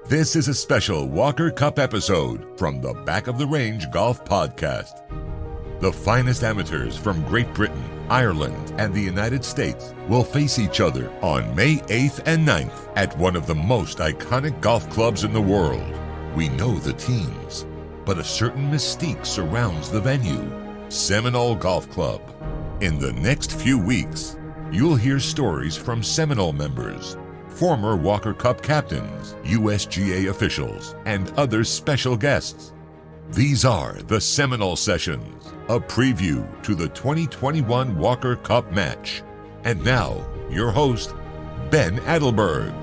This is a special Walker Cup episode from the Back of the Range Golf Podcast. The finest amateurs from Great Britain, Ireland, and the United States will face each other on May 8th and 9th at one of the most iconic golf clubs in the world. We know the teams, but a certain mystique surrounds the venue, Seminole Golf Club. In the next few weeks, you'll hear stories from Seminole members, former Walker Cup captains, USGA officials, and other special guests. These are the Seminole Sessions, a preview to the 2021 Walker Cup match. And now, your host, Ben Adelberg.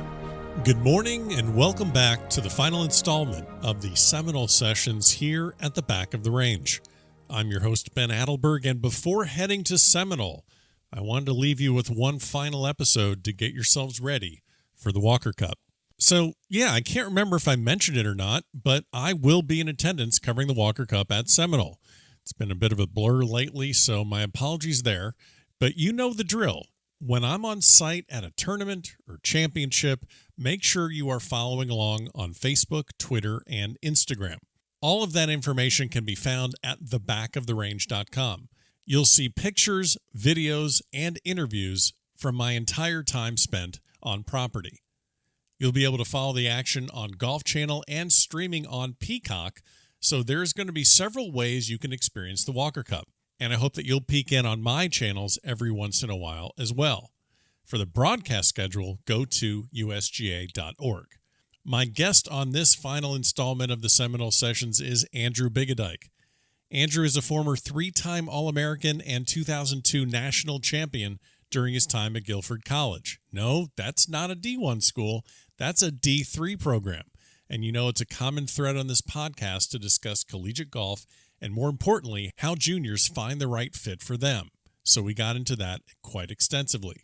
Good morning and welcome back to the final installment of the Seminole Sessions here at the Back of the Range. I'm your host, Ben Adelberg, and before heading to Seminole, I wanted to leave you with one final episode to get yourselves ready for the Walker Cup. So, I can't remember if I mentioned it or not, but I will be in attendance covering the Walker Cup at Seminole. It's been a bit of a blur lately, so my apologies there, but you know the drill. When I'm on site at a tournament or championship, make sure you are following along on Facebook, Twitter, and Instagram. All of that information can be found at thebackoftherange.com. You'll see pictures, videos, and interviews from my entire time spent on property. You'll be able to follow the action on Golf Channel and streaming on Peacock, so there's going to be several ways you can experience the Walker Cup, and I hope that you'll peek in on my channels every once in a while as well. For the broadcast schedule, go to usga.org. My guest on this final installment of the Seminole Sessions is Andrew Biggadike. Andrew is a former three-time All-American and 2002 national champion during his time at Guilford College. No, that's not a D1 school. That's a D3 program. And you know it's a common thread on this podcast to discuss collegiate golf and, more importantly, how juniors find the right fit for them. So we got into that quite extensively.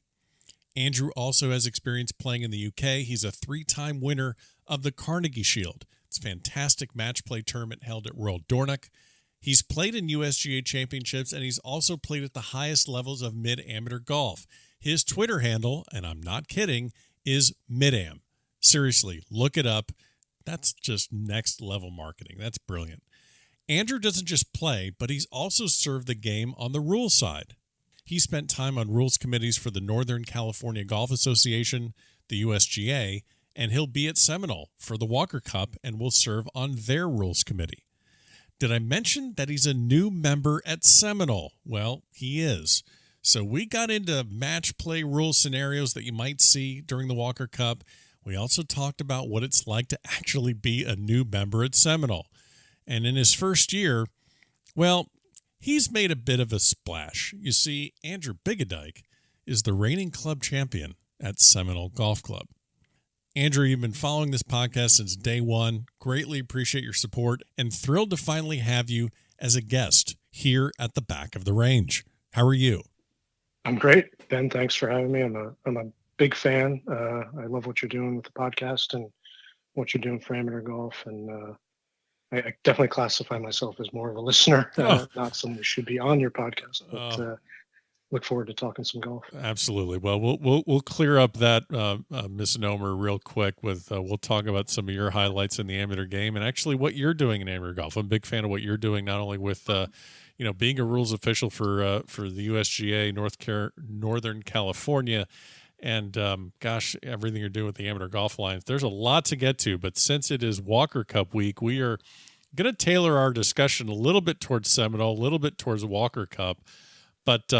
Andrew also has experience playing in the UK. He's a three-time winner of the Carnegie Shield. It's a fantastic match play tournament held at Royal Dornoch. He's played in USGA championships, and he's also played at the highest levels of mid-amateur golf. His Twitter handle, and I'm not kidding, is Midam. Seriously, look it up. That's just next-level marketing. That's brilliant. Andrew doesn't just play, but he's also served the game on the rules side. He spent time on rules committees for the Northern California Golf Association, the USGA, and he'll be at Seminole for the Walker Cup and will serve on their rules committee. Did I mention that he's a new member at Seminole? Well, he is. So we got into match play rule scenarios that you might see during the Walker Cup. We also talked about what it's like to actually be a new member at Seminole. And in his first year, well, he's made a bit of a splash. You see, Andrew Biggadike is the reigning club champion at Seminole Golf Club. Andrew, you've been following this podcast since day one. Greatly appreciate your support and thrilled to finally have you as a guest here at the Back of the Range. How are you? I'm great, Ben. Thanks for having me. I'm a big fan. I love what you're doing with the podcast and what you're doing for amateur golf. And I definitely classify myself as more of a listener, not someone who should be on your podcast. But look forward to talking some golf. Absolutely. Well, we'll clear up that misnomer real quick with we'll talk about some of your highlights in the amateur game and actually what you're doing in amateur golf. I'm a big fan of what you're doing, not only with being a rules official for the USGA Northern California, and everything you're doing with the Amateur Golf Alliance. There's a lot to get to, but since it is Walker Cup week, we are going to tailor our discussion a little bit towards Seminole, a little bit towards Walker Cup, but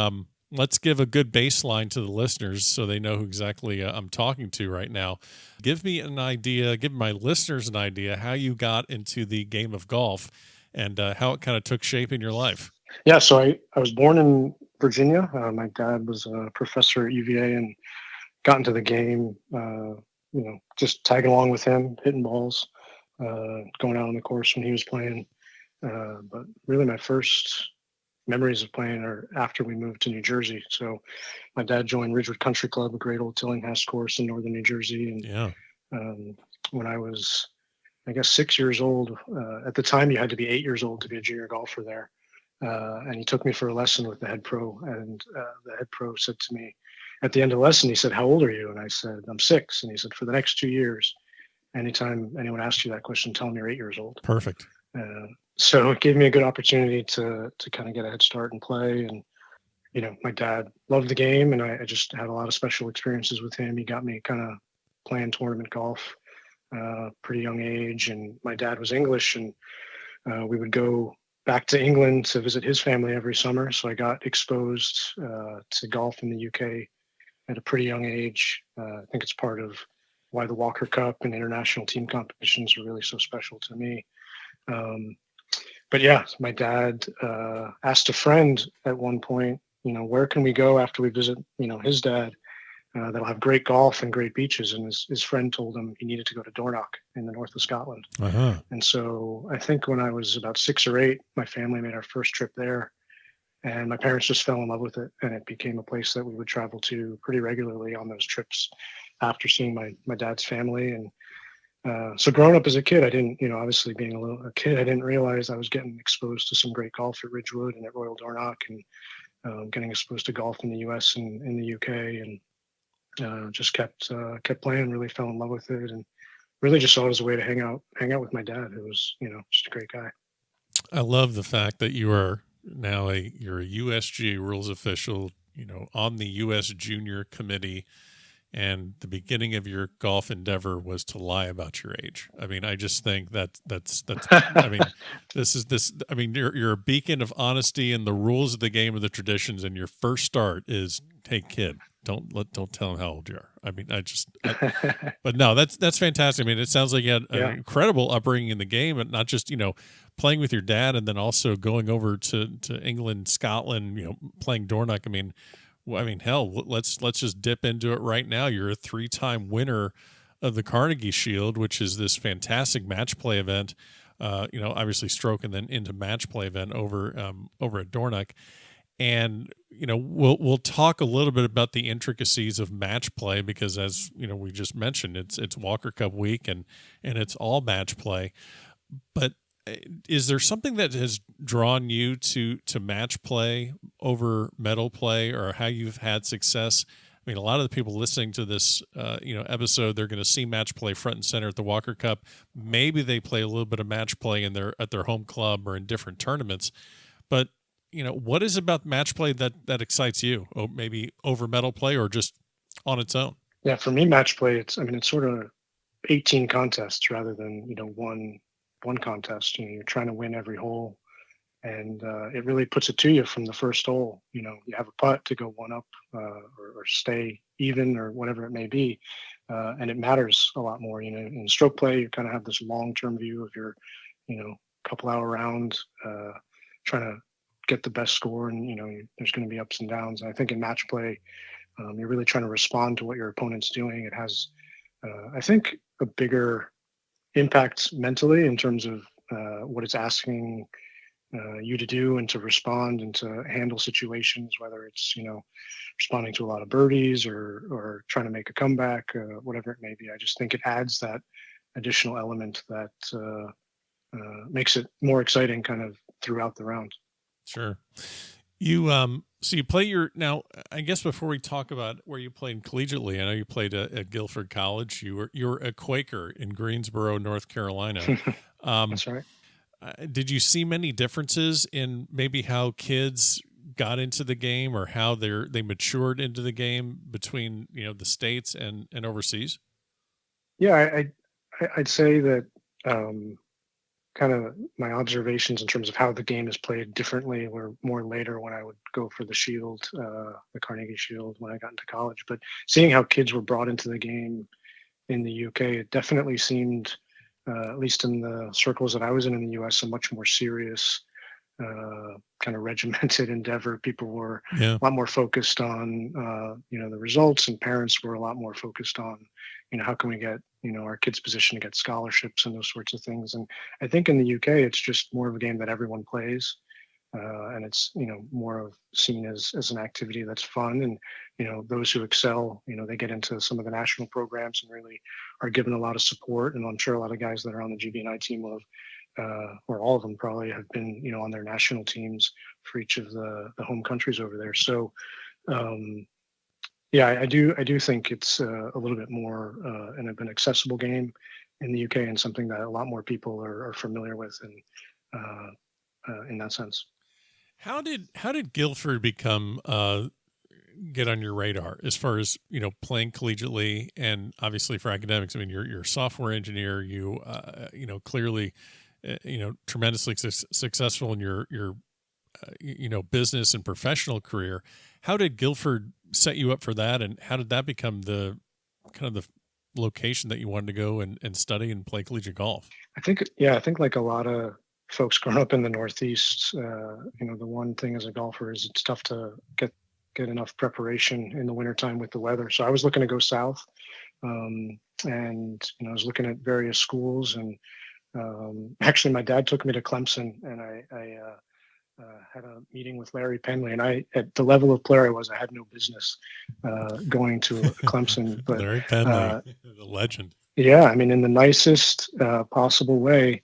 let's give a good baseline to the listeners so they know who exactly I'm talking to right now. Give me an idea, give my listeners an idea how you got into the game of golf and how it kind of took shape in your life. Yeah, so I was born in Virginia. My dad was a professor at UVA and got into the game, just tagging along with him, hitting balls, going out on the course when he was playing. But really my first memories of playing are after we moved to New Jersey. So my dad joined Ridgewood Country Club, a great old Tillinghast course in northern New Jersey. And when I was, 6 years old, at the time you had to be 8 years old to be a junior golfer there. And he took me for a lesson with the head pro. And the head pro said to me at the end of the lesson, he said, "How old are you?" And I said, "I'm 6." And he said, "For the next 2 years, anytime anyone asks you that question, tell them you're 8 years old. Perfect. So it gave me a good opportunity to kind of get a head start and play. And my dad loved the game, and I just had a lot of special experiences with him. He got me kind of playing tournament golf, pretty young age. And my dad was English, and we would go back to England to visit his family every summer. So I got exposed to golf in the UK at a pretty young age. I think it's part of why the Walker Cup and international team competitions are really so special to me. But yeah, my dad asked a friend at one point, where can we go after we visit, his dad, that'll have great golf and great beaches. And his friend told him he needed to go to Dornoch in the north of Scotland. Uh-huh. And so I think when I was about 6 or 8, my family made our first trip there. And my parents just fell in love with it. And it became a place that we would travel to pretty regularly on those trips after seeing my dad's family. And so growing up as a kid, I didn't, obviously being a kid, I didn't realize I was getting exposed to some great golf at Ridgewood and at Royal Dornoch, and getting exposed to golf in the US and in the UK, and just kept playing, really fell in love with it, and really just saw it as a way to hang out with my dad, who was, just a great guy. I love the fact that you are now you're a USG rules official, on the US Junior Committee, and the beginning of your golf endeavor was to lie about your age. I mean, I just think that's I mean, you're a beacon of honesty and the rules of the game and the traditions, and your first start is, hey kid, don't tell them how old you are. I mean, but no, that's fantastic. I mean, it sounds like you had an incredible upbringing in the game, and not just, playing with your dad, and then also going over to England, Scotland, playing Dornoch. I mean, hell, let's just dip into it right now. You're a 3-time winner of the Carnegie Shield, which is this fantastic match play event. Obviously stroke and then into match play event over at Dornoch. And we'll talk a little bit about the intricacies of match play, because as we just mentioned, it's Walker Cup week and it's all match play. But is there something that has drawn you to match play over medal play, or how you've had success? I mean, a lot of the people listening to this, episode, they're going to see match play front and center at the Walker Cup. Maybe they play a little bit of match play at their home club or in different tournaments. But what is about match play that excites you? Or maybe over medal play, or just on its own? Yeah, for me, match play, it's sort of 18 contests rather than one contest. You're trying to win every hole, and it really puts it to you from the first hole. You have a putt to go one up, or stay even, or whatever it may be, and it matters a lot more. In stroke play, you kind of have this long-term view of your couple hour round, trying to get the best score, and there's going to be ups and downs. And I think in match play, you're really trying to respond to what your opponent's doing. It has I think a bigger impact mentally in terms of what it's asking you to do and to respond and to handle situations, whether it's responding to a lot of birdies or trying to make a comeback, whatever it may be. I just think it adds that additional element that makes it more exciting kind of throughout the round. Sure. So you play now, I guess before we talk about where you played collegiately, I know you played at Guilford College. You were a Quaker in Greensboro, North Carolina. That's right. Did you see many differences in maybe how kids got into the game, or how they matured into the game between the States and overseas? Yeah, I'd say that kind of my observations in terms of how the game is played differently were more later, when I would go for the Shield, the Carnegie Shield, when I got into college. But seeing how kids were brought into the game in the UK, it definitely seemed, at least in the circles that I was in the US, a much more serious, kind of regimented endeavor. People were a lot more focused on, the results, and parents were a lot more focused on, how can we get, our kids positioned to get scholarships and those sorts of things. And I think in the UK, it's just more of a game that everyone plays. And it's, more of seen as an activity that's fun. And, those who excel, they get into some of the national programs and really are given a lot of support. And I'm sure a lot of guys that are on the GBNI team will have, or all of them probably have been, on their national teams for each of the home countries over there. So, yeah, I do think it's a little bit more an accessible game. in the UK, and something that a lot more people are familiar with, and in that sense. How did Guilford become get on your radar as far as playing collegiately and obviously for academics? I mean, you're a software engineer. You clearly tremendously successful in your business and professional career. How did Guilford set you up for that, and how did that become the kind of the location that you wanted to go and study and play collegiate golf? I think like a lot of folks growing up in the Northeast, the one thing as a golfer is it's tough to get enough preparation in the wintertime with the weather. So I was looking to go south, and I was looking at various schools, and actually my dad took me to Clemson, and I had a meeting with Larry Penley, and at the level of player I was, I had no business going to Clemson. But Larry Penley, the legend. Yeah, I mean, in the nicest possible way,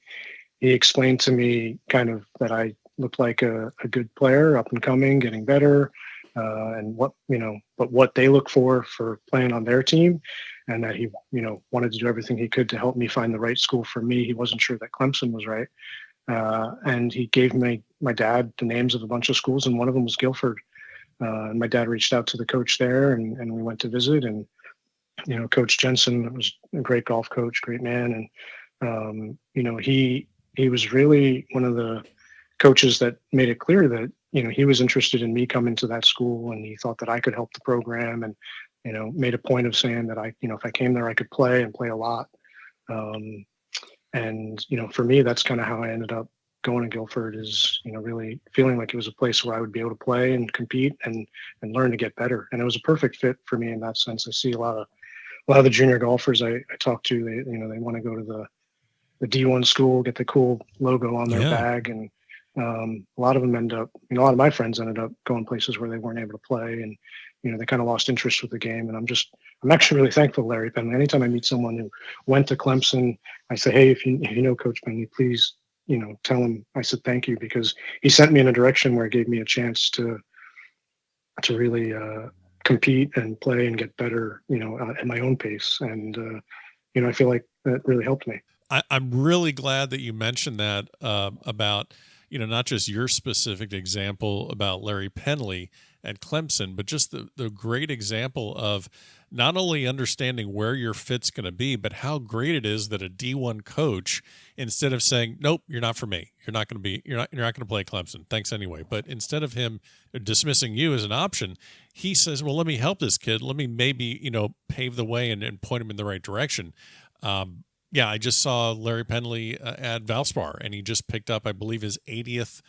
he explained to me kind of that I looked like a good player, up and coming, getting better, and what they look for playing on their team, and that he, wanted to do everything he could to help me find the right school for me. He wasn't sure that Clemson was right. And he gave my dad the names of a bunch of schools, and one of them was Guilford. And my dad reached out to the coach there, and we went to visit. And Coach Jensen was a great golf coach, great man, and he was really one of the coaches that made it clear that he was interested in me coming to that school, and he thought that I could help the program, and made a point of saying that I if I came there I could play and play a lot. And for me, that's kind of how I ended up going to Guilford, is really feeling like it was a place where I would be able to play and compete and learn to get better. And it was a perfect fit for me in that sense. I see a lot of the junior golfers I talk to, they want to go to the D1 school, get the cool logo on their bag, and a lot of them end up, a lot of my friends ended up going places where they weren't able to play, and they kind of lost interest with the game. And I'm actually really thankful to Larry Penley. Anytime I meet someone who went to Clemson, I say, hey, if you know Coach Penley, please, tell him I said thank you, because he sent me in a direction where it gave me a chance to really compete and play and get better, at my own pace. And I feel like that really helped me. I'm really glad that you mentioned that about not just your specific example about Larry Penley at Clemson, but just the great example of not only understanding where your fit's going to be, but how great it is that a D1 coach, instead of saying, nope, you're not for me, you're not going to play Clemson, thanks anyway, but instead of him dismissing you as an option, he says, well, let me help this kid, let me maybe pave the way and point him in the right direction. Yeah, I just saw Larry Penley at Valspar, and he just picked up, I believe, his 80th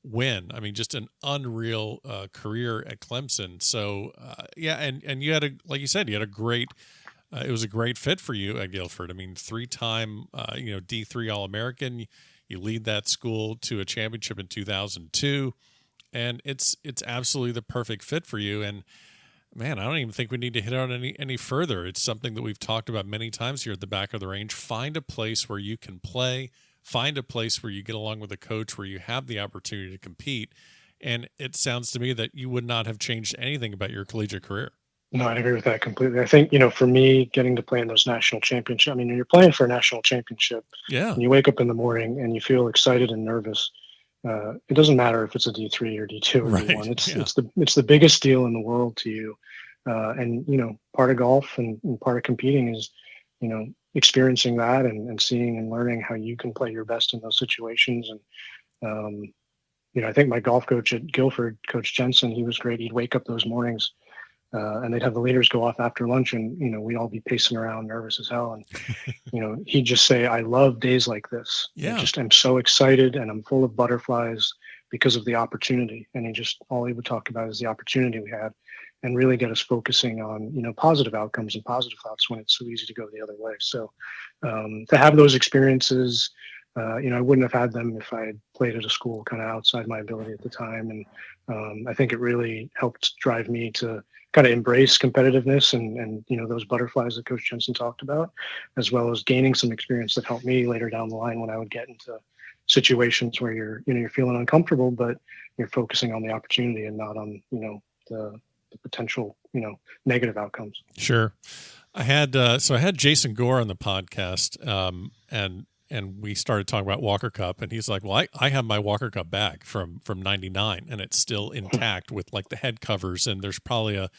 win. I mean, just an unreal career at Clemson. So, and you had like you said, you had a great, it was a great fit for you at Guilford. I mean, 3-time, D3 All-American. You lead that school to a championship in 2002, and it's absolutely the perfect fit for you. And man, I don't even think we need to hit on any further. It's something that we've talked about many times here at the Back of the Range. Find a place where you can play. Find a place where you get along with a coach, where you have the opportunity to compete. And it sounds to me that you would not have changed anything about your collegiate career. No, I agree with that completely. I think, for me, getting to play in those national championships, I mean, you're playing for a national championship. Yeah. And you wake up in the morning and you feel excited and nervous. It doesn't matter if it's a D3 or D2 or D1. It's the biggest deal in the world to you. And part of golf and part of competing is, experiencing that and seeing and learning how you can play your best in those situations. And I think my golf coach at Guilford, Coach Jensen, he was great. He'd wake up those mornings, and they'd have the leaders go off after lunch, and we'd all be pacing around nervous as hell. And he'd just say, I love days like this. Yeah. I'm so excited, and I'm full of butterflies because of the opportunity. And all he would talk about is the opportunity we had, and really get us focusing on positive outcomes and positive thoughts when it's so easy to go the other way. So to have those experiences, I wouldn't have had them if I had played at a school kind of outside my ability at the time. And I think it really helped drive me to kind of embrace competitiveness and those butterflies that Coach Jensen talked about, as well as gaining some experience that helped me later down the line when I would get into situations where you're feeling uncomfortable, but you're focusing on the opportunity and not on the potential negative outcomes. Sure. I had Jason Gore on the podcast, and we started talking about Walker Cup, and he's like, "Well, I have my Walker Cup bag from '99, and it's still intact with like the head covers, and there's probably a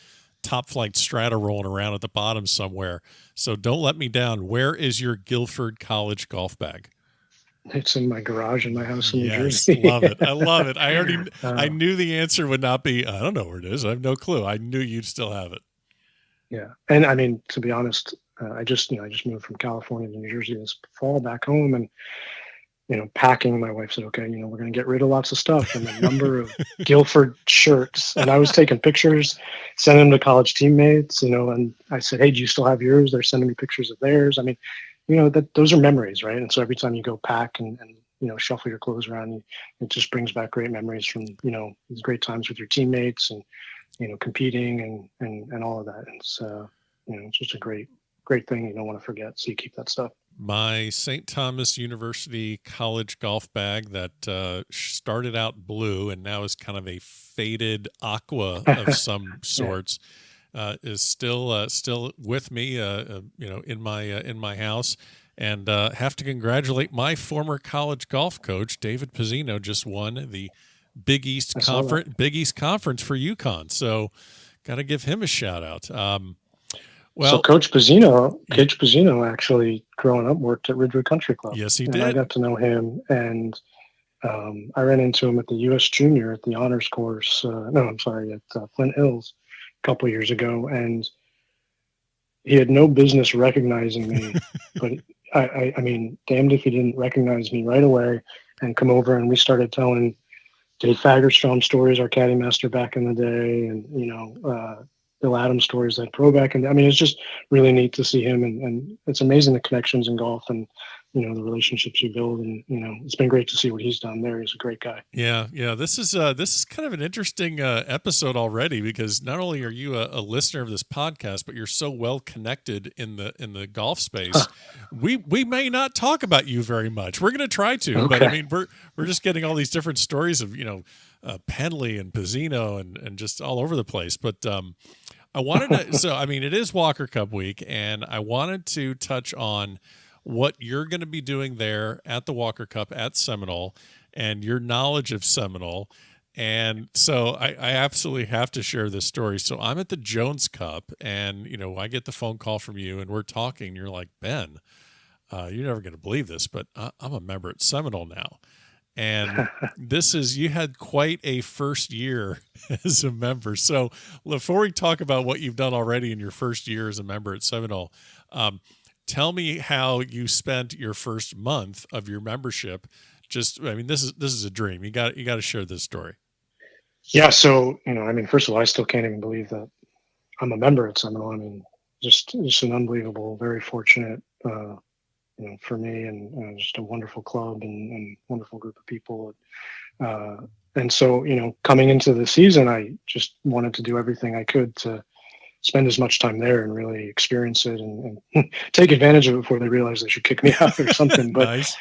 Top Flight Strata rolling around at the bottom somewhere. So don't let me down. Where is your Guilford College golf bag?" It's in my garage in my house in New Yes, Jersey. love it. I love it. I knew the answer would not be, I don't know where it is. I have no clue. I knew you'd still have it. Yeah. And I mean, to be honest, I just moved from California to New Jersey this fall back home, and, packing, my wife said, okay, we're going to get rid of lots of stuff, and the number of Guilford shirts. And I was taking pictures, sending them to college teammates, and I said, hey, do you still have yours? They're sending me pictures of theirs. I mean, those are memories, right? And so every time you go pack and shuffle your clothes around, it just brings back great memories from, these great times with your teammates and, competing and all of that. And so, it's just a great thing you don't want to forget. So you keep that stuff. My St. Thomas University college golf bag that started out blue and now is kind of a faded aqua of some sorts. Is still with me, in my house, and have to congratulate my former college golf coach, David Pizzino, just won the Big East Conference for UConn. So, got to give him a shout out. So Coach Pizzino actually, growing up, worked at Ridgewood Country Club. Yes, he and did. I got to know him, and I ran into him at the U.S. Junior at the honors course. At Flint Hills a couple of years ago, and he had no business recognizing me, but I mean, damned if he didn't recognize me right away and come over, and we started telling Dave Fagerstrom stories, our caddy master back in the day, and Bill Adams stories at pro back. And I mean, it's just really neat to see him, and it's amazing the connections in golf and the relationships you build, and it's been great to see what he's done there. He's a great guy. Yeah. This is kind of an interesting episode already, because not only are you a listener of this podcast, but you're so well connected in the golf space. We may not talk about you very much. We're going to try to, okay. But I mean, we're just getting all these different stories of Penley and Pizzino and just all over the place. But I wanted to. So I mean, it is Walker Cup week, and I wanted to touch on what you're going to be doing there at the Walker Cup at Seminole and your knowledge of Seminole. And so I absolutely have to share this story. So I'm at the Jones Cup, and, I get the phone call from you, and we're talking, and you're like, Ben, you're never going to believe this, but I'm a member at Seminole now. And you had quite a first year as a member. So before we talk about what you've done already in your first year as a member at Seminole, tell me how you spent your first month of your membership. This is a dream. You got to share this story. Yeah. So, first of all, I still can't even believe that I'm a member at Seminole. I mean, just an unbelievable, very fortunate, for me, and just a wonderful club and wonderful group of people. And so, coming into the season, I just wanted to do everything I could to spend as much time there and really experience it and take advantage of it before they realize they should kick me out or something. But nice.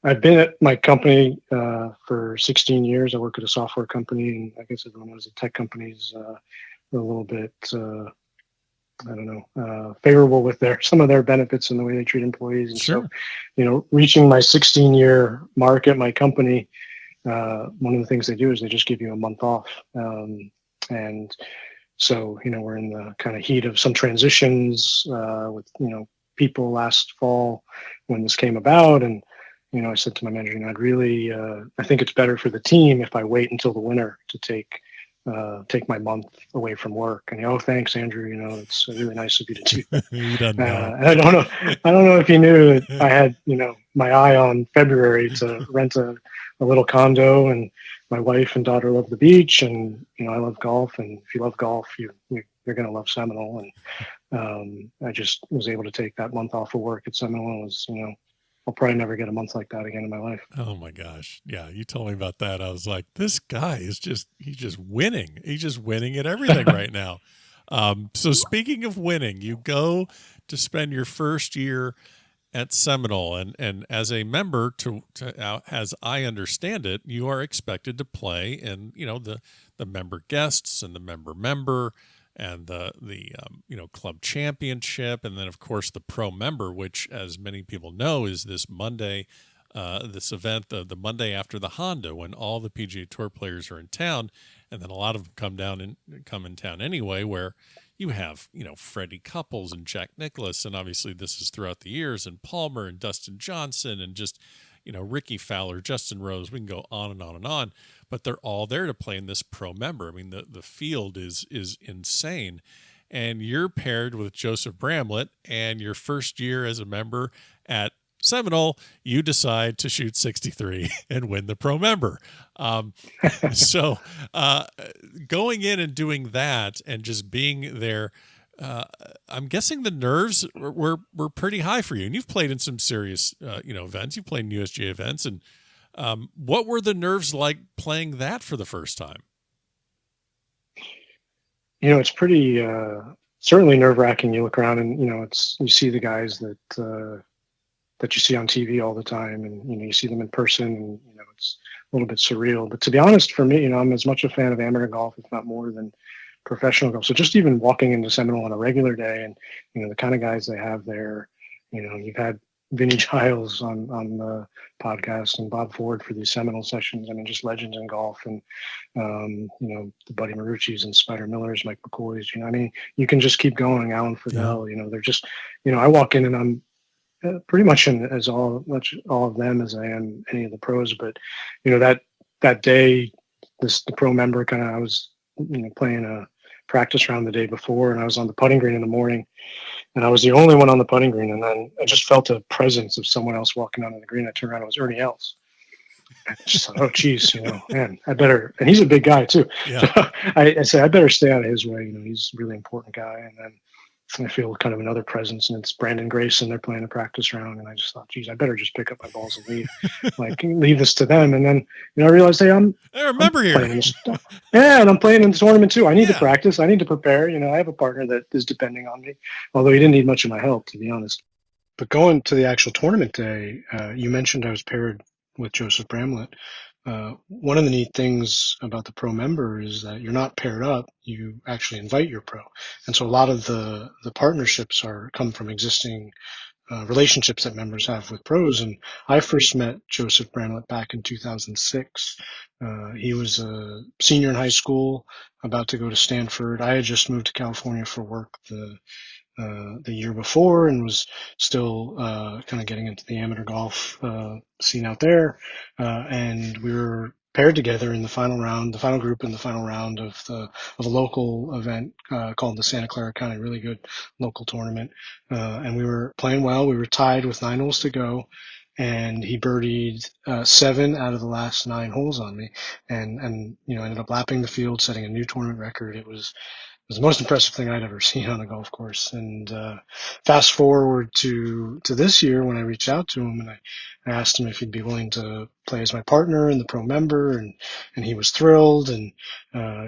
I've been at my company for 16 years. I work at a software company, and I guess everyone knows that tech companies are a little bit, favorable with some of their benefits and the way they treat employees. And sure. So, reaching my 16-year mark at my company, one of the things they do is they just give you a month off. And so, we're in the kind of heat of some transitions with, people last fall when this came about. And, I said to my manager, I'd really, I think it's better for the team if I wait until the winter to take my month away from work. And thanks, Andrew. It's really nice of you to do that. You don't know. I don't know if you knew that I had, my eye on February to rent a little condo, and my wife and daughter love the beach, and I love golf. And if you love golf, you're going to love Seminole. And I just was able to take that month off of work at Seminole. It was, I'll probably never get a month like that again in my life. Oh my gosh. Yeah. You told me about that. I was like, this guy he's just winning. He's just winning at everything right now. So speaking of winning, you go to spend your first year at Seminole, and as a member, as I understand it, you are expected to play in, the member guests and the member, and the club championship, and then of course the pro member, which, as many people know, is this Monday, this event, the Monday after the Honda, when all the PGA Tour players are in town, and then a lot of them come in town anyway, where you have Freddie Couples and Jack Nicklaus, and obviously this is throughout the years, and Palmer and Dustin Johnson, and just Ricky Fowler, Justin Rose. We can go on and on and on, but they're all there to play in this pro member. I mean, the field is insane. And you're paired with Joseph Bramlett, and your first year as a member at Seminole, you decide to shoot 63 and win the pro member. So going in and doing that and just being there, I'm guessing the nerves were pretty high for you. And you've played in some serious, events. You've played in USGA events. And what were the nerves like playing that for the first time? It's pretty, certainly nerve wracking. You look around and, you see the guys that you see on TV all the time, and, you see them in person, and, it's a little bit surreal. But to be honest, for me, I'm as much a fan of amateur golf, if not more, than professional golf. So just even walking into Seminole on a regular day, and, the kind of guys they have there, you've had Vinny Giles on the podcast and Bob Ford for these Seminole sessions. I mean, just legends in golf, and, the Buddy Marucci's and Spider Millers, Mike McCoy's, I mean, you can just keep going. Alan Fidel, they're just, I walk in and I'm pretty much as all of them as I am any of the pros. But, that day, the pro member I was, playing a practice round the day before, and I was on the putting green in the morning, and I was the only one on the putting green. And then I just felt a presence of someone else walking onto the green. I turned around, it was Ernie Els. I just thought, oh, geez, man, I better. And he's a big guy too. Yeah. So I said, I better stay out of his way. He's a really important guy. And then I feel kind of another presence, and it's Brandon Grayson. They're playing a practice round, and I just thought, geez, I better just pick up my balls and leave, leave this to them. And then, I realized, hey, I remember here. Yeah, and I'm playing in the tournament too. I need to practice. I need to prepare. I have a partner that is depending on me, although he didn't need much of my help, to be honest. But going to the actual tournament day, you mentioned I was paired with Joseph Bramlett. One of the neat things about the pro member is that you're not paired up, you actually invite your pro. And so a lot of the partnerships come from existing relationships that members have with pros. And I first met Joseph Bramlett back in 2006. He was a senior in high school, about to go to Stanford. I had just moved to California for work the year before, and was still kind of getting into the amateur golf scene out there. And we were paired together in the final group in the final round of a local event called the Santa Clara County, really good local tournament. And we were playing well. We were tied with 9 holes to go, and he birdied 7 out of the last 9 holes on me, and ended up lapping the field, setting a new tournament record. It was the most impressive thing I'd ever seen on a golf course. And fast forward to this year, when I reached out to him and I asked him if he'd be willing to play as my partner in the pro member, and he was thrilled and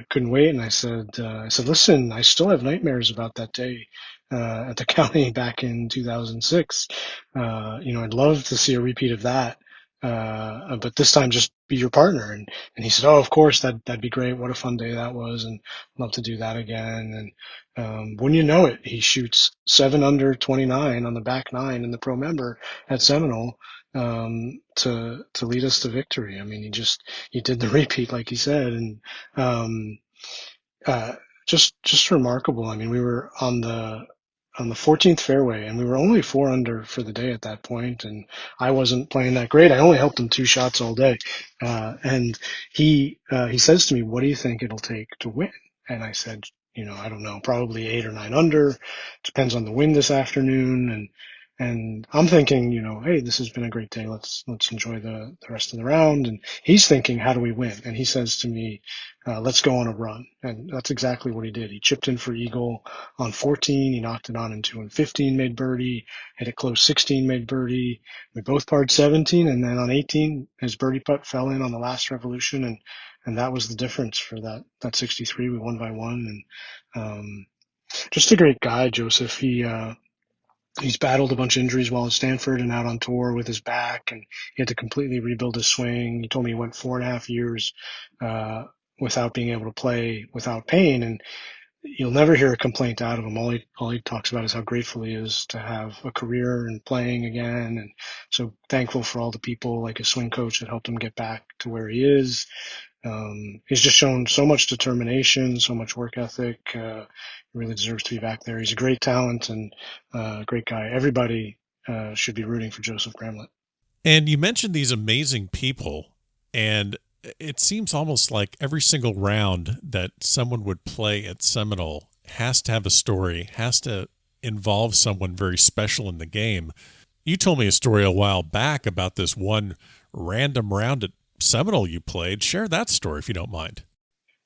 couldn't wait. And I said, listen, I still have nightmares about that day at the county back in 2006. I'd love to see a repeat of that. But this time just be your partner. And he said, oh, of course, that'd be great. What a fun day that was. And love to do that again. And wouldn't you know it, he shoots 7 under 29 on the back 9 in the pro member at Seminole to lead us to victory. I mean, he did the repeat, like he said, and just remarkable. I mean, we were on the 14th fairway, and we were only 4 under for the day at that point, and I wasn't playing that great. I only helped him 2 shots all day. And he says to me, what do you think it'll take to win? And I said, I don't know, probably 8 or 9 under. Depends on the wind this afternoon. And I'm thinking, hey, this has been a great day. Let's enjoy the rest of the round. And he's thinking, how do we win? And he says to me, let's go on a run. And that's exactly what he did. He chipped in for eagle on 14. He knocked it on in 2 and 15, made birdie. Hit it close 16, made birdie. We both parred 17. And then on 18, his birdie putt fell in on the last revolution. And that was the difference for that 63. We won by 1. And just a great guy, Joseph. He's battled a bunch of injuries while at Stanford and out on tour with his back, and he had to completely rebuild his swing. He told me he went 4.5 years without being able to play without pain. And you'll never hear a complaint out of him. All he talks about is how grateful he is to have a career and playing again, and so thankful for all the people like his swing coach that helped him get back to where he is. He's just shown so much determination, so much work ethic. He really deserves to be back there. He's a great talent and a great guy. Everybody should be rooting for Joseph Bramlett. And you mentioned these amazing people, and it seems almost like every single round that someone would play at Seminole has to have a story, has to involve someone very special in the game. You told me a story a while back about this one random round at Seminole you played. Share that story if you don't mind.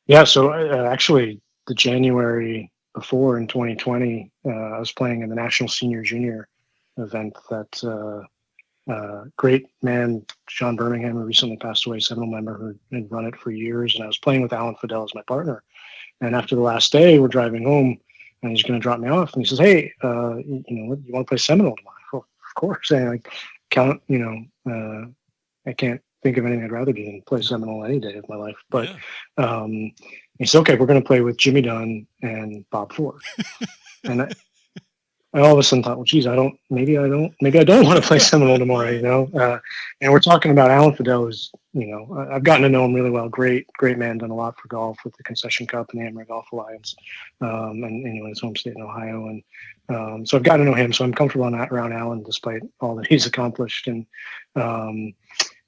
Yeah, so actually the January before in 2020, I was playing in the National Senior Junior event that great man, John Birmingham, who recently passed away, Seminole member who had run it for years. And I was playing with Alan Fidel as my partner. And after the last day, we're driving home and he's going to drop me off. And he says, hey, you want to play Seminole tomorrow? Oh, of course. And I count, I can't think of anything I'd rather do than play Seminole any day of my life. But he said, okay, we're going to play with Jimmy Dunn and Bob Ford. And I all of a sudden thought, well, geez, maybe I don't want to play Seminole tomorrow, and we're talking about Alan Fidel, who's, I've gotten to know him really well. Great man, done a lot for golf with the Concession Cup and the Amateur Golf Alliance, and his home state in Ohio. And so I've gotten to know him, so I'm comfortable around Alan despite all that he's accomplished. And, and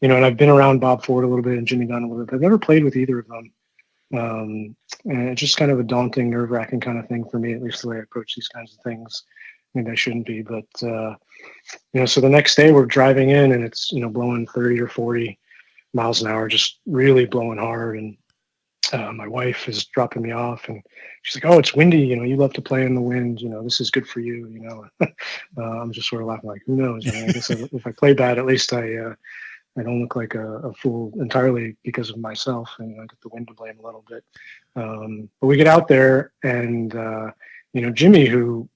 I've been around Bob Ford a little bit and Jimmy Dunn a little bit. I've never played with either of them. And it's just kind of a daunting, nerve-wracking kind of thing for me, at least the way I approach these kinds of things. Maybe I shouldn't be, but so the next day we're driving in and it's blowing 30 or 40 miles an hour, just really blowing hard. And my wife is dropping me off, and she's like, "Oh, it's windy. You love to play in the wind. This is good for you." I'm just sort of laughing, like, who knows? I guess if I play bad, at least I don't look like a fool entirely because of myself, and I get the wind to blame a little bit. But we get out there, and Jimmy, who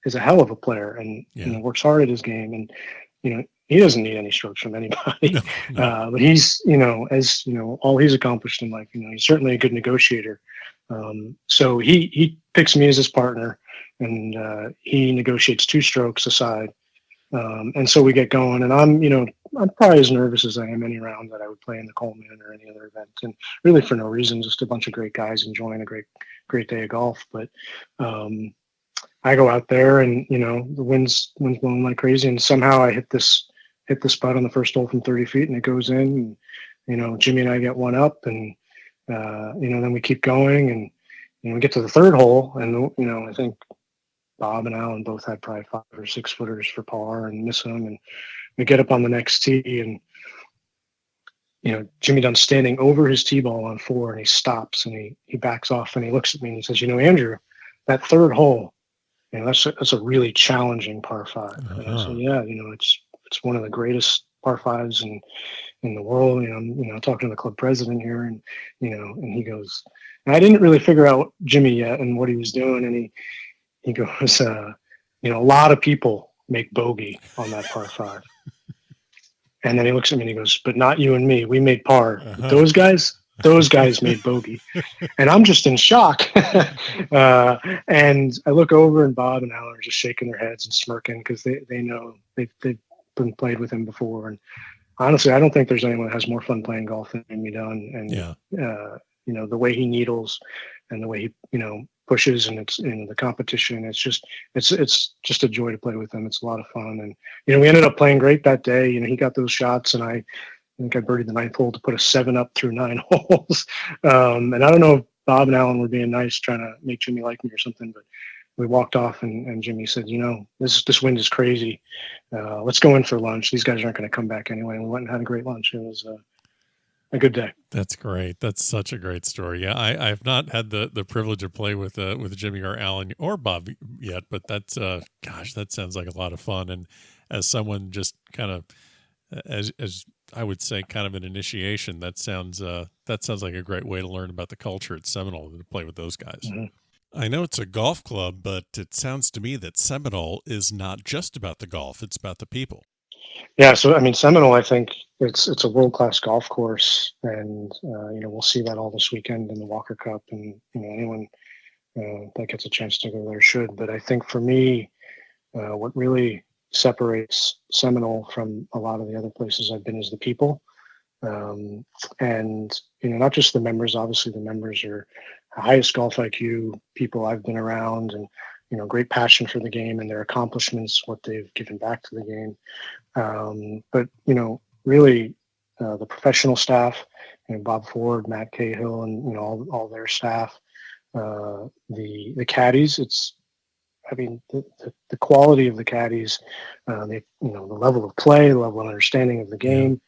is a hell of a player and works hard at his game, and he doesn't need any strokes from anybody. No. But he's as all he's accomplished in life, he's certainly a good negotiator. So he picks me as his partner, and he negotiates 2 strokes aside. And so we get going, and I'm probably as nervous as I am any round that I would play in the Coleman or any other event, and really for no reason, just a bunch of great guys enjoying a great day of golf. But I go out there, and the wind's blowing like crazy, and somehow I hit the spot on the first hole from 30 feet, and it goes in. And Jimmy and I get one up, and then we keep going, and we get to the third hole, and I think Bob and Alan both had probably 5 or 6 footers for par and miss them, and we get up on the next tee, and Jimmy Dunn's standing over his tee ball on 4, and he stops, and he backs off, and he looks at me and he says, Andrew, that third hole, that's a really challenging par 5. And I said, yeah, it's one of the greatest par 5s in the world. I'm talking to the club president here, and and he goes, and I didn't really figure out Jimmy yet and what he was doing, and he goes, a lot of people make bogey on that par 5. And then he looks at me and he goes, but not you and me. We made par. Those guys made bogey. And I'm just in shock. And I look over, and Bob and Alan are just shaking their heads and smirking because they know they've been played with him before. And honestly, I don't think there's anyone that has more fun playing golf than Jimmy Dunn. And the way he needles and the way he pushes, and it's in the competition, it's just a joy to play with him. It's a lot of fun, and we ended up playing great that day. He got those shots, and I think I birdied the 9th hole to put a 7 up through 9 holes. And I don't know if Bob and Alan were being nice, trying to make Jimmy like me or something, but we walked off, and Jimmy said, this wind is crazy. Let's go in for lunch. These guys aren't going to come back anyway. And we went and had a great lunch. It was a good day. That's great. That's such a great story. Yeah, I've not had the privilege of play with Jimmy or Alan or Bob yet, but that's that sounds like a lot of fun. And as someone just kind of as I would say, kind of an initiation, that sounds like a great way to learn about the culture at Seminole, to play with those guys. Mm-hmm. I know it's a golf club, but it sounds to me that Seminole is not just about the golf; it's about the people. Yeah, so Seminole, I think it's a world-class golf course, and we'll see that all this weekend in the Walker Cup, and anyone that gets a chance to go there should. But I think for me, what really separates Seminole from a lot of the other places I've been is the people. And not just the members. Obviously, the members are the highest golf IQ people I've been around, and great passion for the game and their accomplishments, what they've given back to the game. But really, the professional staff, Bob Ford, Matt Cahill, and all their staff, the caddies. The quality of the caddies, the level of play, the level of understanding of the game.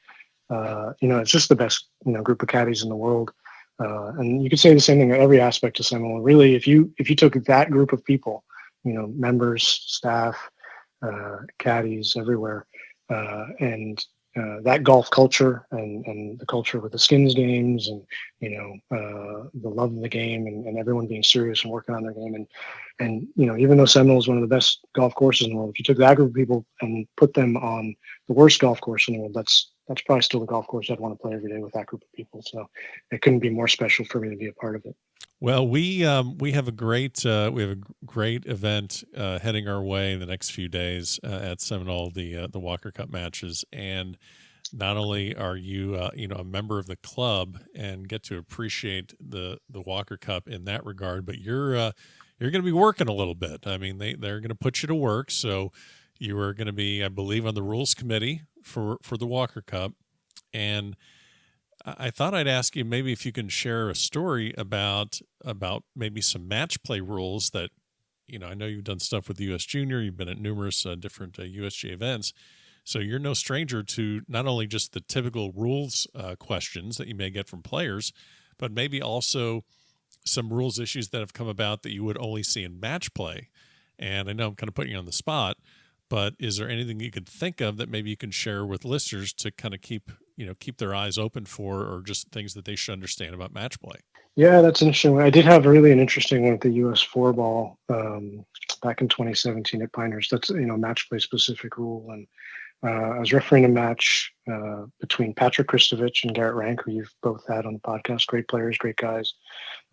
It's just the best group of caddies in the world. And you could say the same thing at every aspect of Seminole. Really, if you took that group of people, members, staff, caddies everywhere, and that golf culture and the culture with the skins games and the love of the game and everyone being serious and working on their game and even though Seminole is one of the best golf courses in the world, if you took that group of people and put them on the worst golf course in the world, that's probably still the golf course I'd want to play every day with that group of people. So it couldn't be more special for me to be a part of it. Well, we have a great event heading our way in the next few days at Seminole, the Walker Cup matches, and not only are you a member of the club and get to appreciate the Walker Cup in that regard, but you're going to be working a little bit. I mean, they're going to put you to work, so you are going to be, I believe, on the rules committee for the Walker Cup, and I thought I'd ask you maybe if you can share a story about maybe some match play rules that, I know you've done stuff with US Junior, you've been at numerous different USG events, so you're no stranger to not only just the typical rules questions that you may get from players, but maybe also some rules issues that have come about that you would only see in match play. And I know I'm kind of putting you on the spot, but is there anything you could think of that maybe you can share with listeners to kind of keep their eyes open for, or just things that they should understand about match play? Yeah, that's interesting. I did have really an interesting one with the US 4 ball back in 2017 at Pinehurst. That's match play specific rule, and I was refereeing a match between Patrick Kristovich and Garrett Rank, who you've both had on the podcast. Great players, great guys,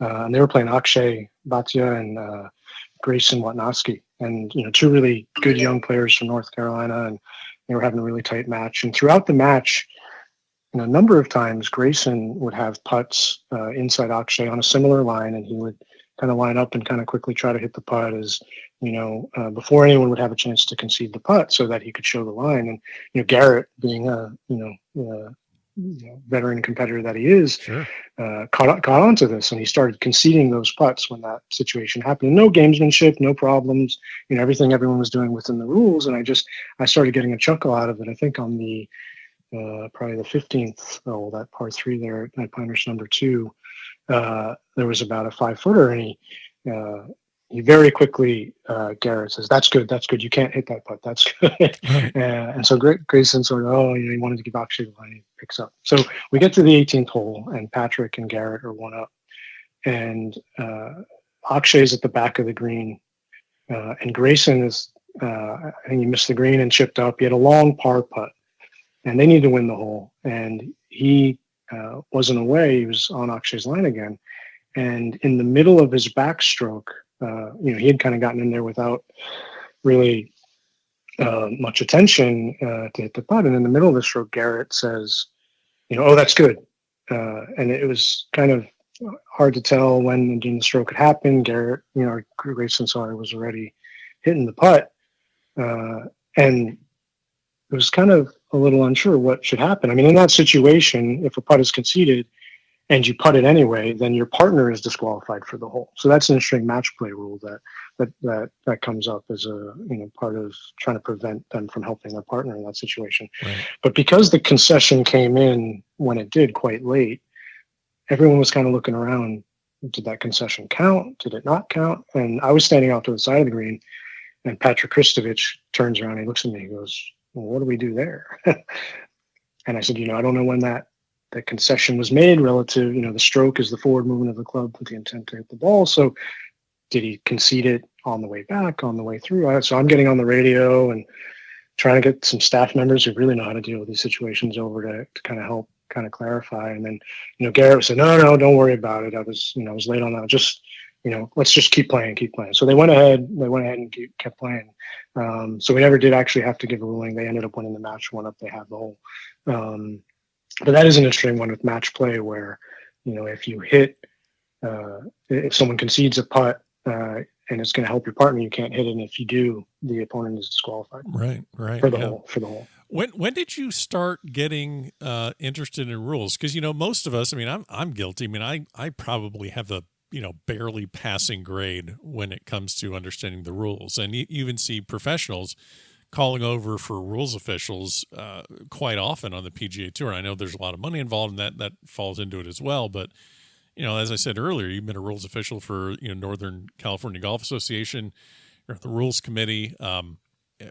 and they were playing Akshay Bhatia and Grayson Watnowski, and two really good young players from North Carolina, and they were having a really tight match. And throughout the match, a number of times Grayson would have putts inside Akshay on a similar line, and he would kind of line up and kind of quickly try to hit the putt as before anyone would have a chance to concede the putt, so that he could show the line. And Garrett, being a veteran competitor that he is, sure, caught on to this, and he started conceding those putts when that situation happened. No gamesmanship, no problems, everything everyone was doing within the rules. And I started getting a chuckle out of it. I think on the probably the 15th hole, that par 3 there at Pinehurst number 2, there was about a 5-footer, and he very quickly, Garrett says, that's good, you can't hit that putt, that's good. And so Grayson sort of, he wanted to give Akshay the line, he picks up. So we get to the 18th hole, and Patrick and Garrett are one up, and Akshay's at the back of the green, and Grayson is, I think he missed the green and chipped up. He had a long par putt, and they need to win the hole. And he wasn't away. He was on Akshay's line again. And in the middle of his backstroke, he had kind of gotten in there without really much attention to hit the putt. And in the middle of the stroke, Garrett says, oh, that's good. And it was kind of hard to tell when the stroke had happened. Garrett, Grayson saw he was already hitting the putt. And it was kind of a little unsure what should happen. I mean, in that situation, if a putt is conceded and you putt it anyway, then your partner is disqualified for the hole. So that's an interesting match play rule that comes up as a part of trying to prevent them from helping their partner in that situation. Right. But because the concession came in when it did quite late, everyone was kind of looking around. Did that concession count? Did it not count? And I was standing out to the side of the green, and Patrick Kristovich turns around, he looks at me, he goes, well, what do we do there? And I said, I don't know when that concession was made relative, the stroke is the forward movement of the club with the intent to hit the ball. So did he concede it on the way back, on the way through? So I'm getting on the radio and trying to get some staff members who really know how to deal with these situations over to kind of help kind of clarify. And then, Garrett said, no, don't worry about it. I was late on that. Just, let's just keep playing. So they went ahead and kept playing. So we never did actually have to give a ruling. They ended up winning the match, won up, they had the hole. But that is an interesting one with match play where, if you hit, if someone concedes a putt, and it's going to help your partner, you can't hit it. And if you do, the opponent is disqualified. Right. For the hole. When did you start getting interested in rules? Because most of us, I'm guilty. I probably have the barely passing grade when it comes to understanding the rules, and you even see professionals calling over for rules officials quite often on the PGA Tour. And I know there's a lot of money involved, and that falls into it as well. But as I said earlier, you've been a rules official for Northern California Golf Association, or the rules committee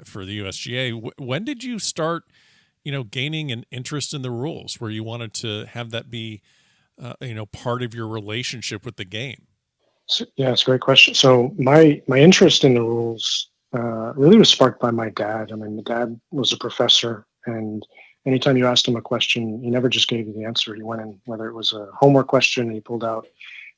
for the USGA. When did you start, gaining an interest in the rules, where you wanted to have that be, part of your relationship with the game? So, yeah, it's a great question. So my interest in the rules really was sparked by my dad. My dad was a professor, and anytime you asked him a question, he never just gave you the answer. He went in, whether it was a homework question, and he pulled out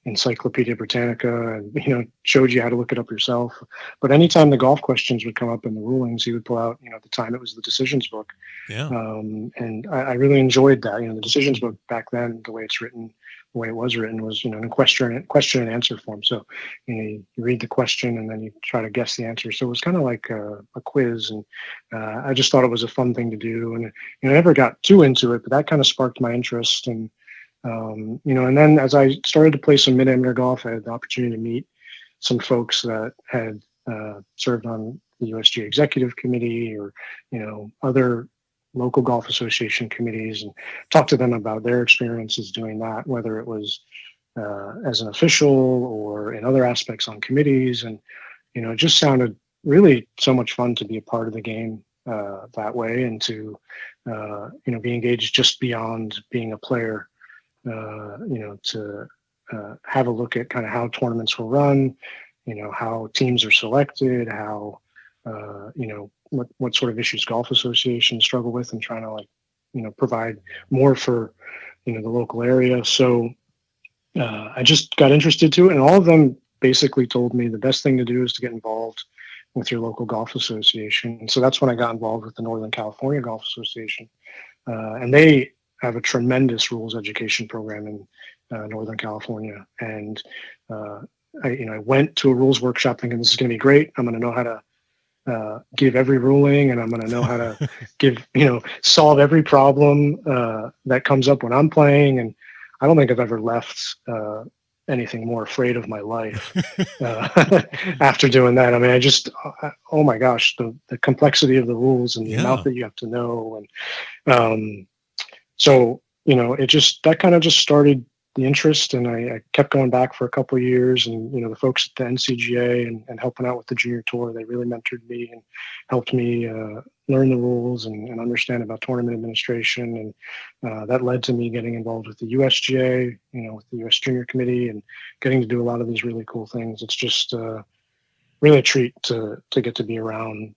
Encyclopedia Britannica and showed you how to look it up yourself. But anytime the golf questions would come up in the rulings, he would pull out, at the time it was the decisions book. Yeah. And I really enjoyed that. The decisions book back then, the way it's written, the way it was written was, in question and answer form. So you read the question and then you try to guess the answer. So it was kind of like a quiz, and I just thought it was a fun thing to do. And I never got too into it, but that kind of sparked my interest. And and then as I started to play some mid-amateur golf, I had the opportunity to meet some folks that had served on the USGA executive committee or, other local golf association committees, and talk to them about their experiences doing that, whether it was as an official or in other aspects on committees. And, it just sounded really so much fun to be a part of the game that way, and to, be engaged just beyond being a player. To have a look at kind of how tournaments will run, how teams are selected, how, what sort of issues golf associations struggle with, and trying to provide more for, the local area. So I just got interested to it, and all of them basically told me the best thing to do is to get involved with your local golf association. And so that's when I got involved with the Northern California Golf Association. And they have a tremendous rules education program in Northern California. And I went to a rules workshop thinking this is going to be great. I'm going to know how to give every ruling, and I'm going to know how to solve every problem that comes up when I'm playing. And I don't think I've ever left anything more afraid of my life after doing that. I just, oh my gosh, the complexity of the rules and the amount that you have to know. And so, that kind of just started the interest, and I kept going back for a couple of years. And, the folks at the NCGA and helping out with the junior tour, they really mentored me and helped me learn the rules and understand about tournament administration. And that led to me getting involved with the USGA, with the US Junior Committee, and getting to do a lot of these really cool things. It's just really a treat to get to be around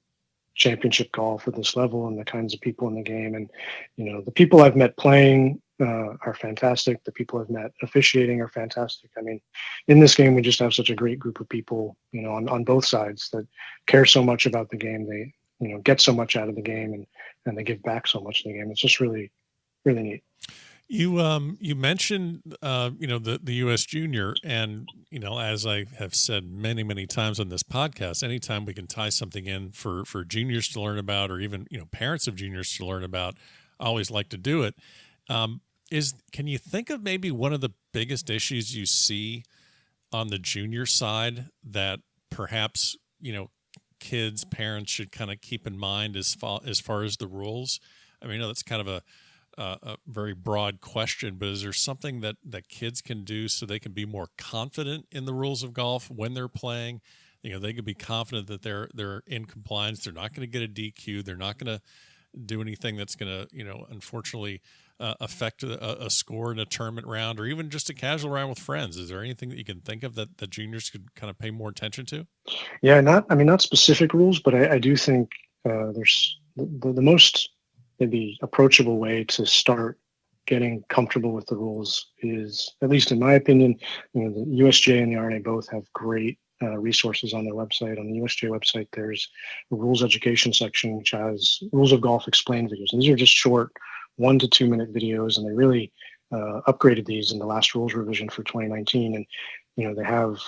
championship golf at this level and the kinds of people in the game. And, the people I've met playing are fantastic. The people I've met officiating are fantastic. In this game, we just have such a great group of people, on both sides that care so much about the game. They, get so much out of the game, and they give back so much to the game. It's just really, really neat. You mentioned the US Junior, and as I have said many, many times on this podcast, anytime we can tie something in for juniors to learn about, or even parents of juniors to learn about, I always like to do it. Can you think of maybe one of the biggest issues you see on the junior side that perhaps kids, parents should kind of keep in mind as far as the rules? That's kind of a very broad question, but is there something that kids can do so they can be more confident in the rules of golf when they're playing? They can be confident that they're in compliance. They're not going to get a DQ. They're not going to do anything that's going to, unfortunately, affect a score in a tournament round, or even just a casual round with friends. Is there anything that you can think of that juniors could kind of pay more attention to? Yeah, not specific rules, but I do think there's the most maybe approachable way to start getting comfortable with the rules is, at least in my opinion, the USGA and the R&A both have great resources on their website. On the USGA website, there's a rules education section, which has rules of golf explained videos. And these are just short 1 to 2 minute videos, and they really upgraded these in the last rules revision for 2019. And they have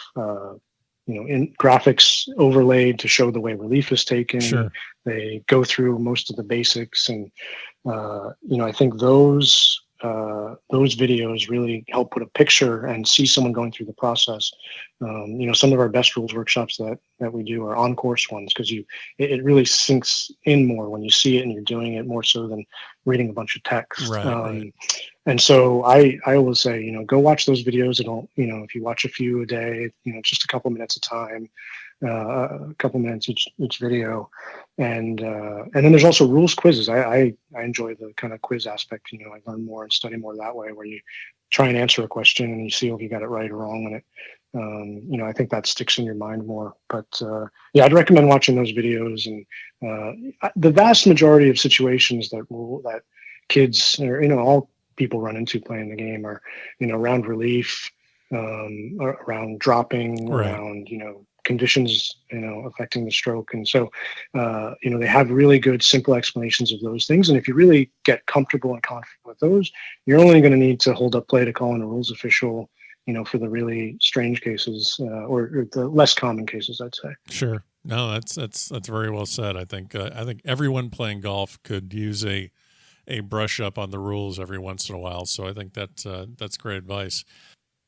in graphics overlaid to show the way relief is taken. Sure. They go through most of the basics, and I think those videos really help put a picture and see someone going through the process. Some of our best rules workshops that we do are on course ones, because it really sinks in more when you see it and you're doing it, more so than reading a bunch of text. Right. And so I always say, go watch those videos. And if you watch a few a day, just a couple minutes a time, a couple minutes each video. And then there's also rules quizzes. I enjoy the kind of quiz aspect. I learn more and study more that way, where you try and answer a question and you see if you got it right or wrong. And I think that sticks in your mind more. But I'd recommend watching those videos. And the vast majority of situations that kids, or all people run into playing the game, are around relief, around dropping, Right. around conditions affecting the stroke. And so they have really good simple explanations of those things. And if you really get comfortable and confident with those, you're only going to need to hold up play to call in a rules official for the really strange cases, or the less common cases, I'd say. Sure. No, that's very well said. I think everyone playing golf could use a brush up on the rules every once in a while. So I think that's great advice.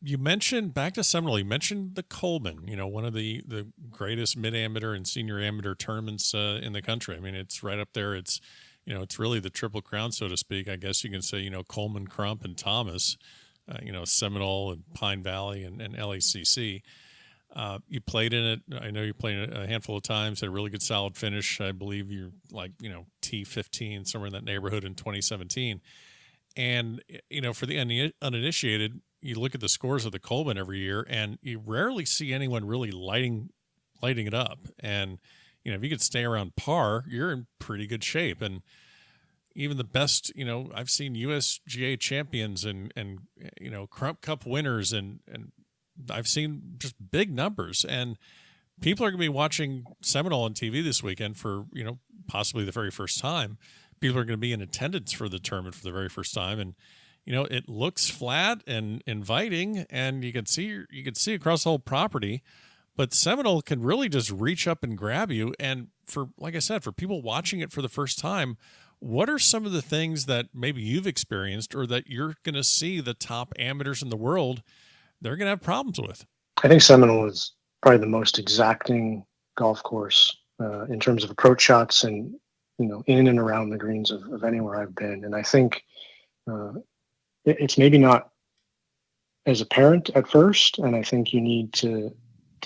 You mentioned, back to Seminole, you mentioned the Coleman, one of the greatest mid-amateur and senior amateur tournaments in the country. I mean, it's right up there. It's, it's really the Triple Crown, so to speak. I guess you can say, Coleman, Crump, and Thomas, Seminole and Pine Valley and LACC. You played in it. I know you played it a handful of times, had a really good solid finish. I believe you're T15, somewhere in that neighborhood in 2017. And, for the uninitiated, you look at the scores of the Coleman every year, and you rarely see anyone really lighting it up. And, if you could stay around par, you're in pretty good shape. And even the best, I've seen USGA champions and Crump Cup winners, and I've seen just big numbers. And people are going to be watching Seminole on TV this weekend for, possibly the very first time. People are going to be in attendance for the tournament for the very first time. And, it looks flat and inviting, and you can see across the whole property, but Seminole can really just reach up and grab you. And like I said, for people watching it for the first time, what are some of the things that maybe you've experienced, or that you're going to see the top amateurs in the world, they're going to have problems with? I think Seminole is probably the most exacting golf course in terms of approach shots and, in and around the greens of anywhere I've been. And I think it's maybe not as apparent at first. And I think you need to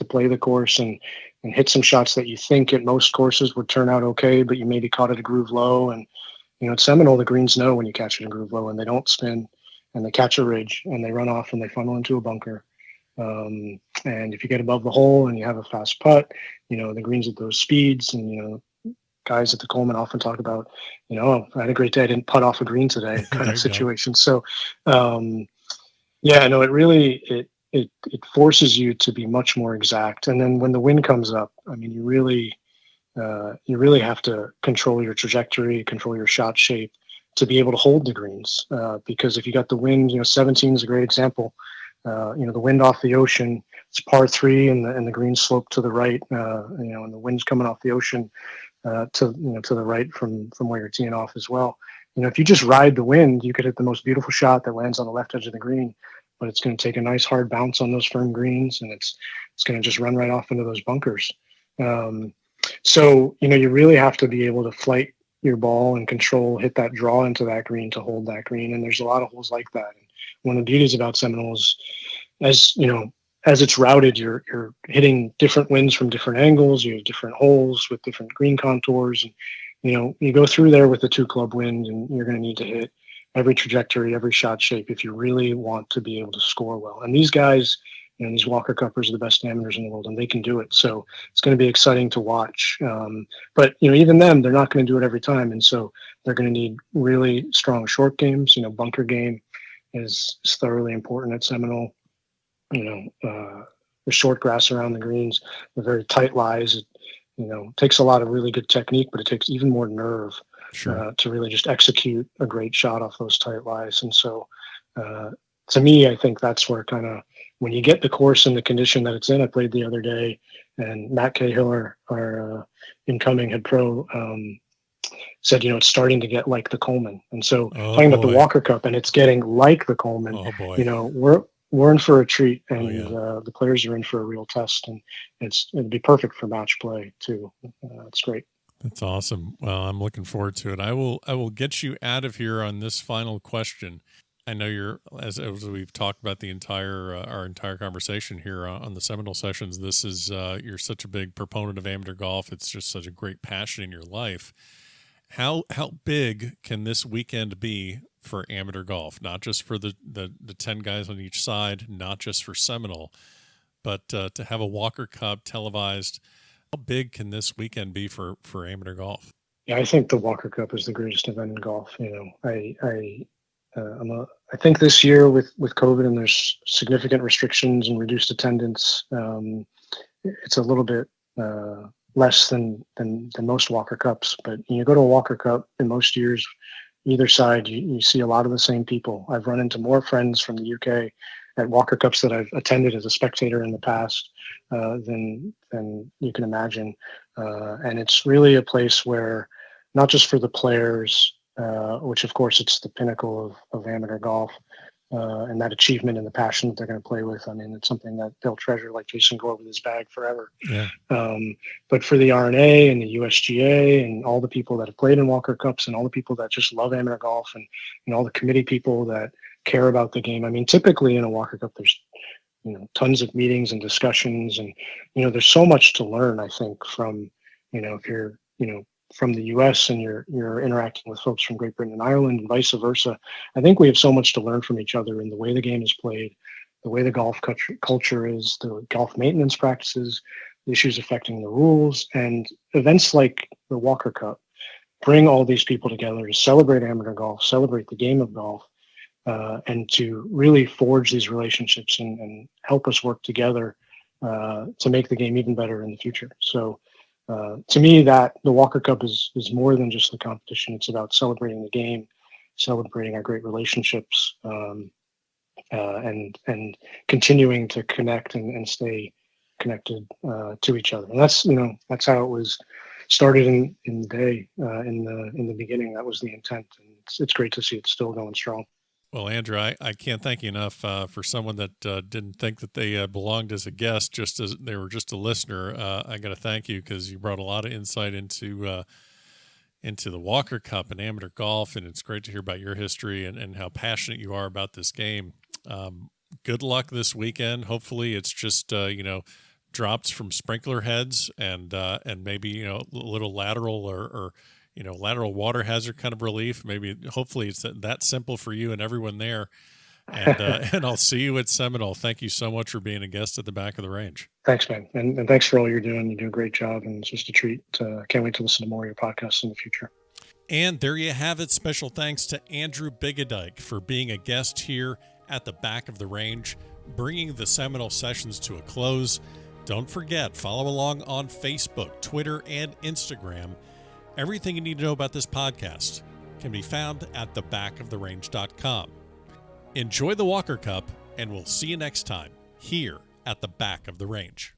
play the course and hit some shots that you think at most courses would turn out okay, but you maybe caught at a groove low. And, at Seminole, the greens know when you catch it in groove low, and they don't spin, and they catch a ridge, and they run off, and they funnel into a bunker. And if you get above the hole and you have a fast putt, the greens at those speeds, and, guys at the Coleman often talk about, I had a great day, I didn't putt off a green today kind of situation. So, it really, it forces you to be much more exact. And then when the wind comes up, I mean, you really have to control your trajectory, control your shot shape to be able to hold the greens. Because if you got the wind, 17 is a great example. The wind off the ocean, it's par 3, and the green slope to the right, and the wind's coming off the ocean to the right from where you're teeing off as well. If you just ride the wind, you could hit the most beautiful shot that lands on the left edge of the green, but it's going to take a nice hard bounce on those firm greens, and it's going to just run right off into those bunkers. So you really have to be able to flight your ball and hit that draw into that green to hold that green. And there's a lot of holes like that. And one of the beauties about Seminole is, as it's routed, you're hitting different winds from different angles. You have different holes with different green contours. And, you go through there with a 2-club wind, and you're going to need to hit every trajectory, every shot shape if you really want to be able to score well. And these guys, And these Walker Cuppers are the best amateurs in the world, and they can do it. So it's going to be exciting to watch. But even them, they're not going to do it every time, and so they're going to need really strong short games. Bunker game is thoroughly important at Seminole. The short grass around the greens, the very tight lies. It takes a lot of really good technique, but it takes even more nerve to really just execute a great shot off those tight lies. And so, to me, I think that's where kind of when you get the course in the condition that it's in. I played the other day, and Matt Cahill, our incoming head pro, said, it's starting to get like the Coleman. And so talking about the Walker Cup, and it's getting like the Coleman, we're in for a treat, and the players are in for a real test, and it'd be perfect for match play too. It's great. That's awesome. Well, I'm looking forward to it. I will get you out of here on this final question. I know you're, as we've talked about our entire conversation here on the Seminole Sessions, this is you're such a big proponent of amateur golf. It's just such a great passion in your life. How big can this weekend be for amateur golf? Not just for the 10 guys on each side, not just for Seminole, but to have a Walker Cup televised. How big can this weekend be for amateur golf? Yeah, I think the Walker Cup is the greatest event in golf. I think this year with COVID and there's significant restrictions and reduced attendance, it's a little bit less than most Walker Cups. But you go to a Walker Cup in most years, either side, you see a lot of the same people. I've run into more friends from the UK at Walker Cups that I've attended as a spectator in the past than you can imagine. And it's really a place where not just for the players, which of course it's the pinnacle of amateur golf, and that achievement and the passion that they're going to play with. I mean, it's something that they'll treasure like Jason Gore with his bag forever. Yeah. But for the RNA and the USGA and all the people that have played in Walker Cups and all the people that just love amateur golf and all the committee people that care about the game. I mean, typically in a Walker Cup, there's, tons of meetings and discussions, and, there's so much to learn, I think, from, if you're, from the US and you're interacting with folks from Great Britain and Ireland and vice versa. I think we have so much to learn from each other in the way the game is played, the way the golf culture is, the golf maintenance practices, the issues affecting the rules, and events like the Walker Cup bring all these people together to celebrate amateur golf, celebrate the game of golf, and to really forge these relationships and help us work together to make the game even better in the future. So to me, that the Walker Cup is more than just the competition. It's about celebrating the game, celebrating our great relationships, and continuing to connect and stay connected to each other. And that's how it was started in the day, in the beginning. That was the intent, and it's great to see it still going strong. Well, Andrew, I can't thank you enough for someone that didn't think that they belonged as a guest, just as they were just a listener. I got to thank you because you brought a lot of insight into the Walker Cup and amateur golf, and it's great to hear about your history and how passionate you are about this game. Good luck this weekend. Hopefully, it's just drops from sprinkler heads and maybe a little lateral or lateral water hazard kind of relief. Maybe, hopefully it's that simple for you and everyone there. And and I'll see you at Seminole. Thank you so much for being a guest at the Back of the Range. Thanks, man. And thanks for all you're doing. You do a great job, and it's just a treat. Can't wait to listen to more of your podcasts in the future. And there you have it. Special thanks to Andrew Biggadike for being a guest here at the Back of the Range, bringing the Seminole Sessions to a close. Don't forget, follow along on Facebook, Twitter, and Instagram. Everything you need to know about this podcast can be found at thebackoftherange.com. Enjoy the Walker Cup, and we'll see you next time here at the Back of the Range.